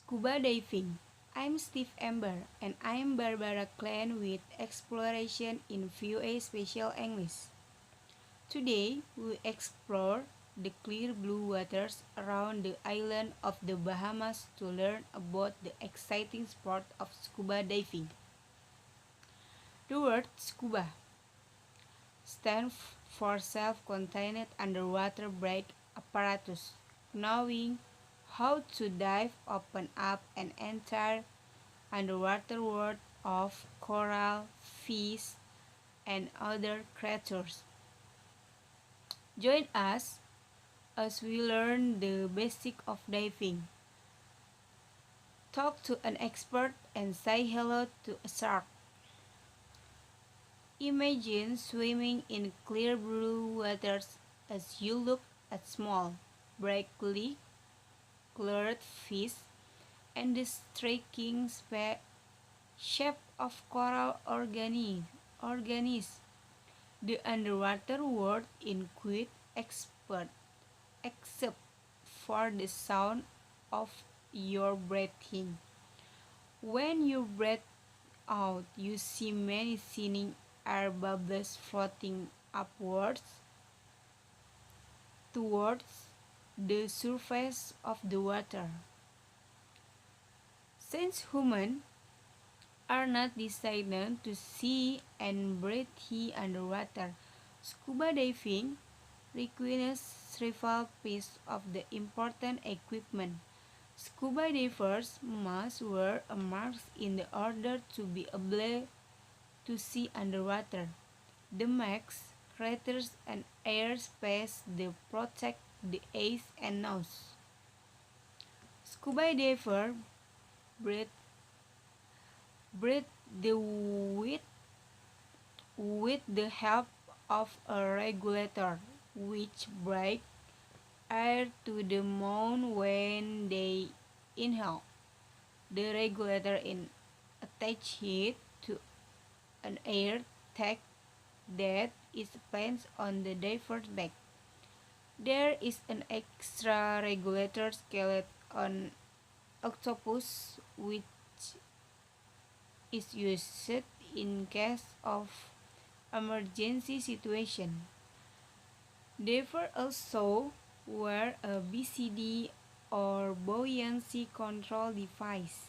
Scuba diving. I'm Steve Amber and I'm Barbara Klein with Exploration in VOA Special English. Today we explore the clear blue waters around the island of the Bahamas to learn about the exciting sport of scuba diving. The word scuba stands for self-contained underwater brake apparatus, knowing how to dive open up an entire underwater world of coral, fish, and other creatures. Join us as we learn the basic of diving, talk to an expert, and say hello to a shark. Imagine swimming in clear blue waters as you look at small, brightly colored fish and the striking shape of coral organisms. The underwater world is quite expert, except for the sound of your breathing. When you breathe out, you see many tiny air bubbles floating upwards towards the surface of the water. Since humans are not designed to see and breathe underwater, scuba diving requires several pieces of the important equipment. Scuba divers must wear a mask in order to be able to see underwater. The mask creates an air space that protects the eyes and nose. Scuba diver breathe, breathe the with the help of a regulator, which breaks air to the mouth when they inhale. The regulator is attached to an air tank that is placed on the diver's back. There is an extra regulator skeleton on octopus which is used in case of emergency situation. Divers also wear a BCD or buoyancy control device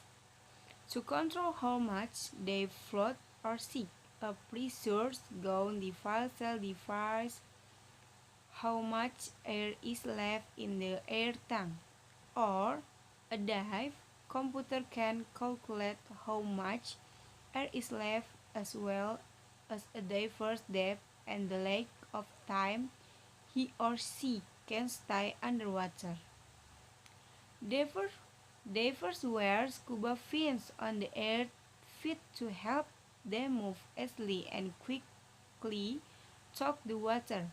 to control how much they float or sink. A pressure gauge device how much air is left in the air tank, or a dive computer can calculate how much air is left as well as a diver's depth and the length of time he or she can stay underwater. Divers, divers wear scuba fins on the air feet to help them move easily and quickly through the water.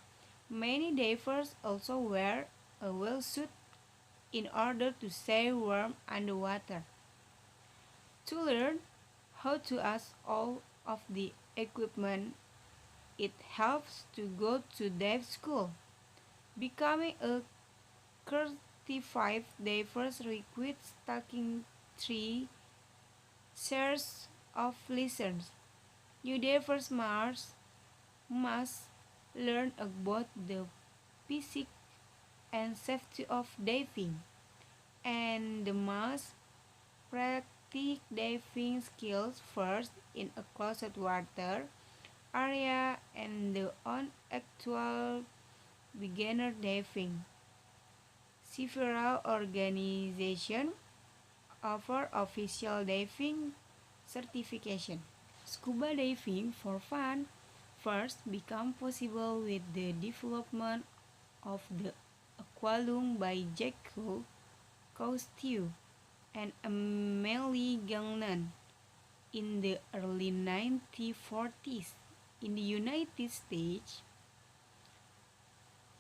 Many divers also wear a wetsuit in order to stay warm underwater. To learn how to use all of the equipment, it helps to go to dive school. Becoming a certified diver requires taking 3 years of lessons. New divers must learn about the physics and safety of diving, and they must practice diving skills first in a closed water area and on actual beginner diving. Several organizations offer official diving certification. Scuba diving for fun first became possible with the development of the aqualung by Jacques Cousteau and Amélie Gagnon in the early 1940s. In the United States,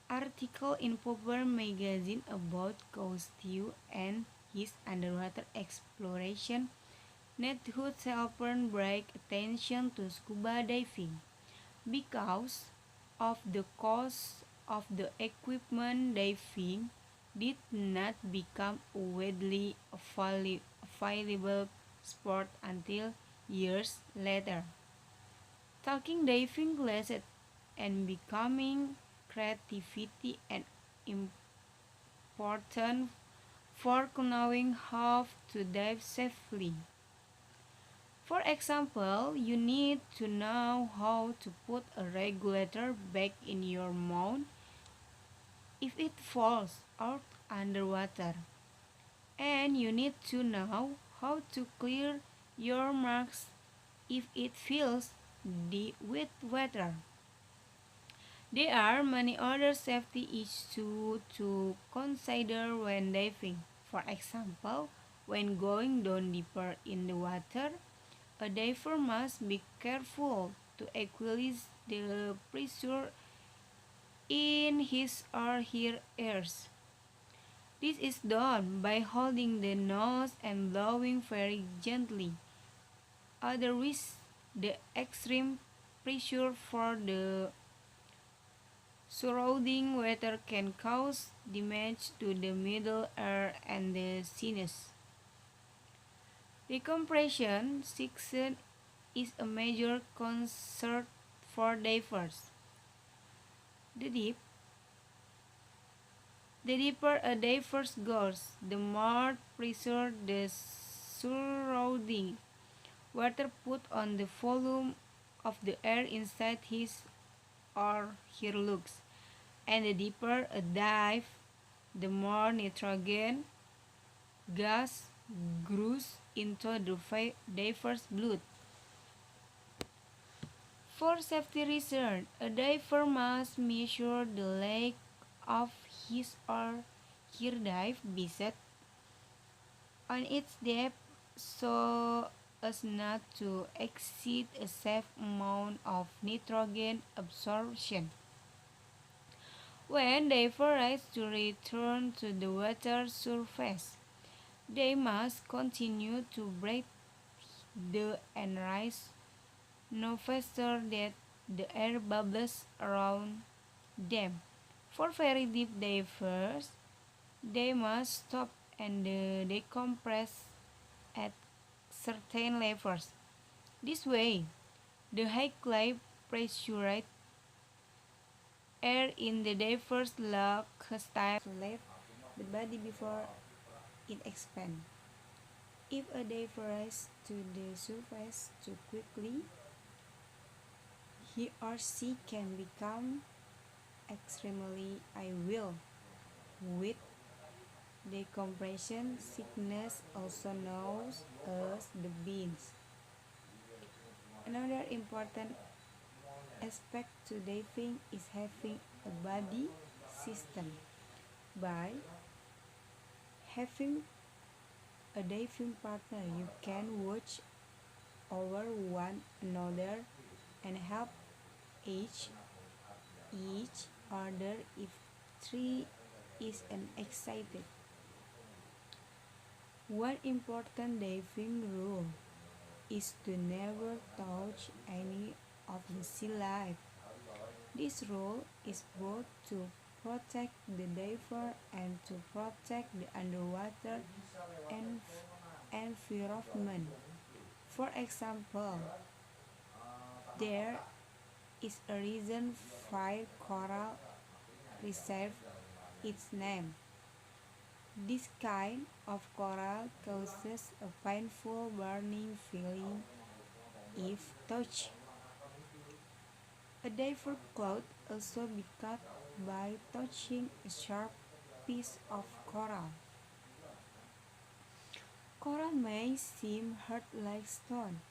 article in Popular magazine about Cousteau and his underwater exploration neighborhood helped bring attention to scuba diving. Because of the cost of the equipment, diving did not become widely available sport until years later. Taking diving classes and becoming creativity and important for knowing how to dive safely. For example, you need to know how to put a regulator back in your mouth if it falls out underwater. And you need to know how to clear your marks if it fills with water. There are many other safety issues to consider when diving. For example, when going down deeper in the water, a diver must be careful to equalize the pressure in his or her ears. This is done by holding the nose and blowing very gently. Otherwise, the extreme pressure for the surrounding water can cause damage to the middle ear and the sinus. Decompression sickness is a major concern for divers. The deep The deeper a diver goes, the more pressure the surrounding water put on the volume of the air inside his or her lungs. And the deeper a dive, the more nitrogen gas goes into the diver's blood. For safety reasons, a diver must measure the length of his or her dive beset on its depth so as not to exceed a safe amount of nitrogen absorption. When divers rise to return to the water surface, they must continue to breathe and rise no faster than the air bubbles around them. For very deep divers, they must stop and decompress at certain levels. This way, the highly pressurized air in the diver's lung has time to leave the body before it expands. If a diver rises to the surface too quickly, he or she can become extremely ill with decompression sickness, also known as the beans. Another important aspect to diving is having a buddy system. By having a diving partner, you can watch over one another and help each other if three is excited. One important diving rule is to never touch any of the sea life. This rule is both to protect the diver and to protect the underwater environment. For example, there is a reason why coral received its name. This kind of coral causes a painful burning feeling if touched. A diver could also be cut by touching a sharp piece of coral. Coral may seem hard like stone,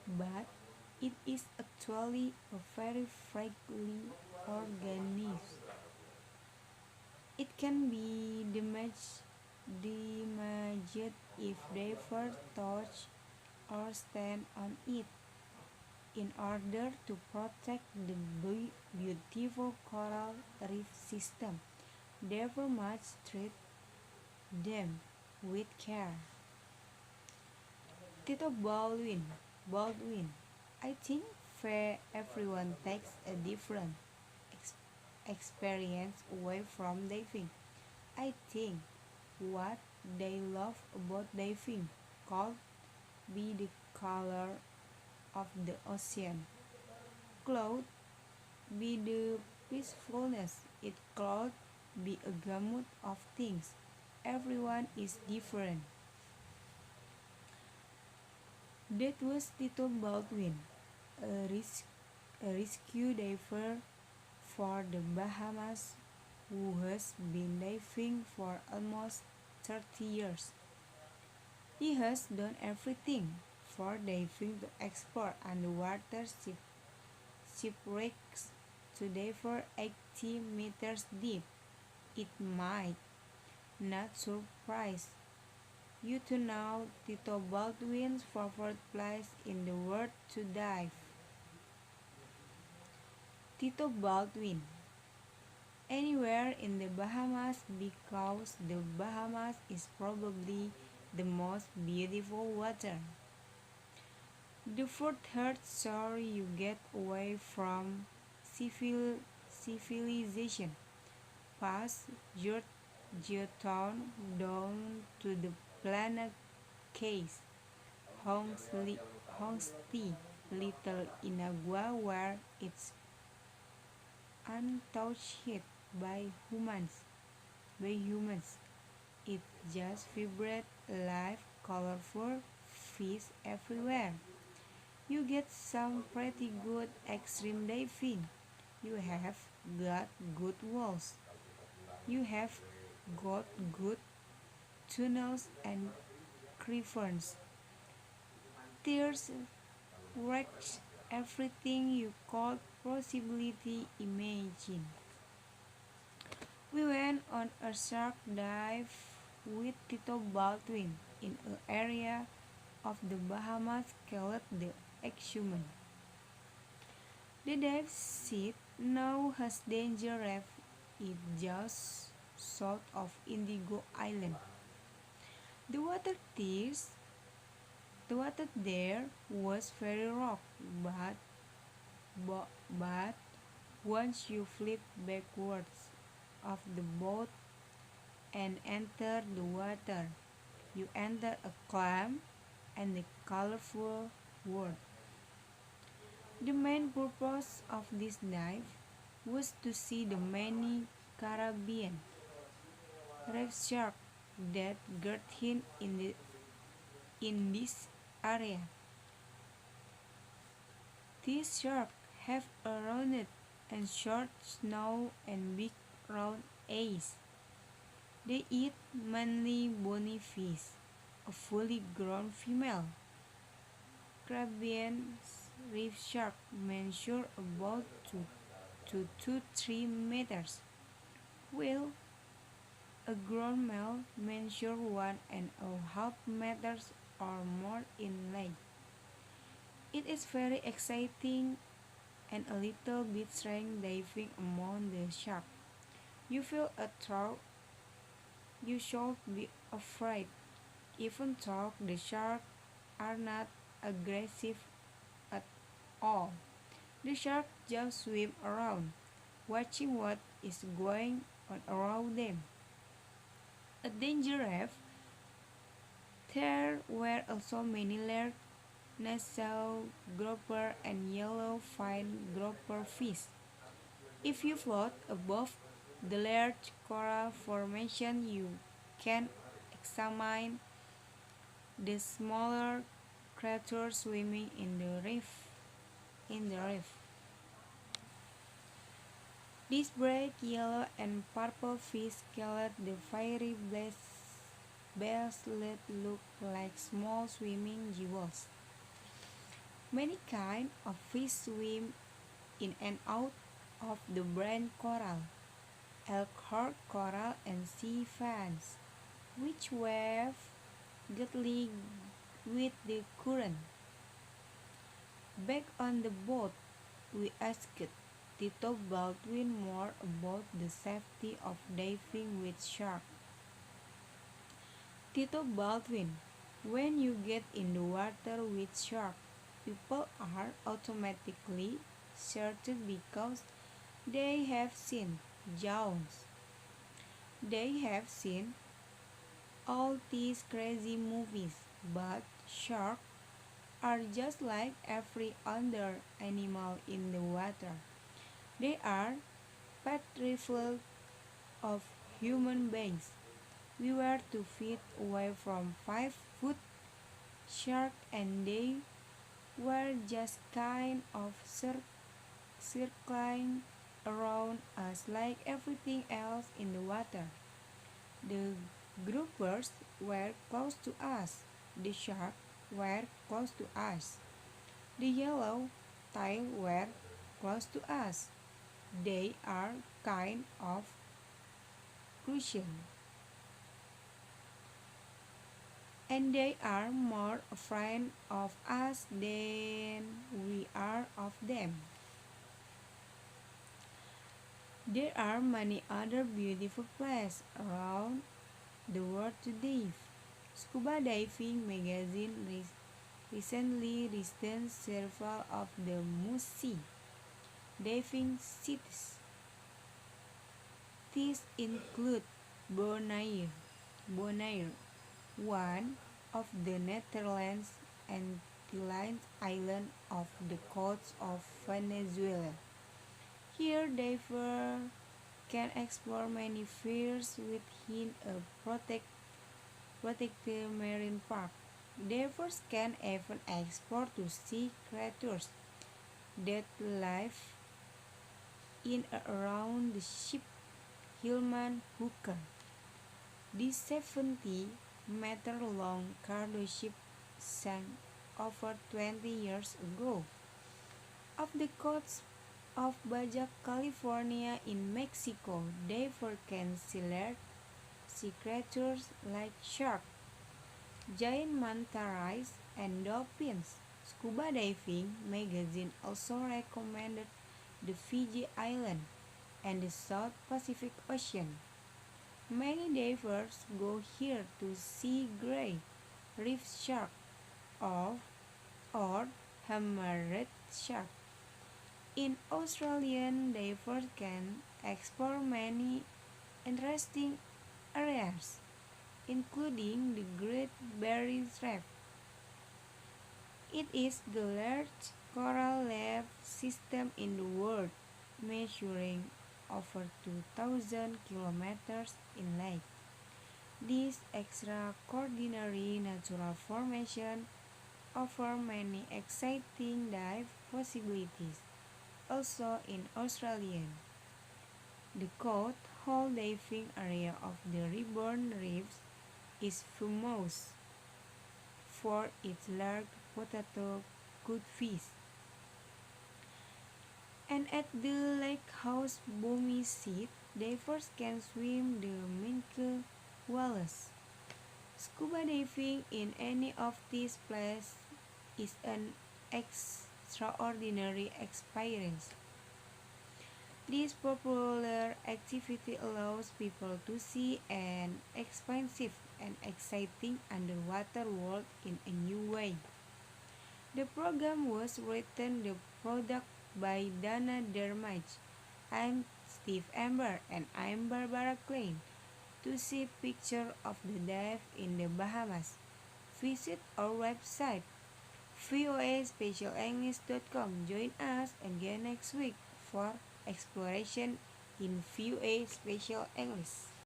but it is actually a very fragile organism. It can be damaged if divers touch or stand on it. In order to protect the beautiful coral reef system, divers must treat them with care. Tito Baldwin. I think everyone takes a different experience away from diving. I think what they love about diving could be the color of the ocean. Cloud be the peacefulness. It could be a gamut of things. Everyone is different. That was Tito Baldwin, a, res- a rescue diver for the Bahamas who has been diving for almost 30 years. He has done everything from diving to explore underwater shipwrecks to dive 80 meters deep. It might not surprise you to know Tito Baldwin's favorite place in the world to dive. Tito Baldwin, anywhere in the Bahamas because the Bahamas is probably the most beautiful water. The third shore you get away from civilization, past Georgetown down to the planet case, Hongsty, little Inagua where it's untouched by humans. It just vibrant, live, colorful, fish everywhere. You get some pretty good extreme diving. You have got good walls. You have got good tunnels and caverns. There's wrecks everything you could possibly imagine. We went on a shark dive with Tito Baldwin in an area of the Bahamas called the Exhuman. The dive site now has danger reef is just south of Indigo Island. The water there, the water there was very rough, but once you flip backwards of the boat and enter the water, you enter a calm and a colorful world. The main purpose of this dive was to see the many Caribbean reef sharks that garden in this area. These sharks have a rounded and short snout and big round eyes. They eat mainly bony fish. A fully grown female Caribbean reef shark measures about 2 to 3 meters, while a grown male measures 1.5 meters or more in length. It is very exciting and a little bit strange diving among the sharks. You feel a thought you should be afraid, even though the sharks are not aggressive at all. The sharks just swim around, watching what is going on around them. A danger reef. There were also many large nassau grouper and yellow-fin grouper fish. If you float above the large coral formation, you can examine the smaller creatures swimming in the reef. These bright yellow and purple fish called the fiery basslet look like small swimming jewels. Many kinds of fish swim in and out of the brine coral, elkhorn coral and sea fans, which wave gently with the current. Back on the boat, we asked Tito Baldwin more about the safety of diving with sharks. Tito Baldwin, when you get in the water with sharks, people are automatically certain because they have seen Jones. They have seen all these crazy movies. But sharks are just like every other animal in the water. They are petrified of human beings. We were 2 feet away from 5 foot shark and they were just kind of circling around us like everything else in the water. The groupers were close to us. The sharks were close to us. The yellow tail were close to us. They are kind of crucial. And they are more afraid of us than we are of them. There are many other beautiful places around the world to dive. Scuba Diving magazine recently listed several of the must-see diving cities. These include Bonaire, one of the Netherlands Antilles island off the coast of Venezuela. Here divers can explore many fish within a protected marine park. Divers can even explore to sea creatures that live in and around the ship. Hillman Hooker, this 70-meter-long cargo ship sank over 20 years ago off the coast of Baja California in Mexico. Divers can see large sea creatures like sharks, giant manta rays, and dolphins. Scuba Diving magazine also recommended the Fiji Island and the South Pacific Ocean. Many divers go here to see gray reef shark or hammerhead shark. In Australian, divers can explore many interesting areas, including the Great Barrier Reef. It is the largest coral reef system in the world, measuring over 2,000 kilometers in length. This extraordinary natural formation offers many exciting dive possibilities. Also in Australia, the cold diving area of the Reborn Reefs is famous for its large potato codfish. And at the lake house Bomi Seat, divers can swim the minke whales. Scuba diving in any of these places is an extraordinary experience. This popular activity allows people to see an expansive and exciting underwater world in a new way. The program was written the product by Dana Dermage. I'm Steve Amber and I'm Barbara Klein. To see picture of the dive in the Bahamas, visit our website voaspecialenglish.com. Join us again next week for exploration in VOA Special English.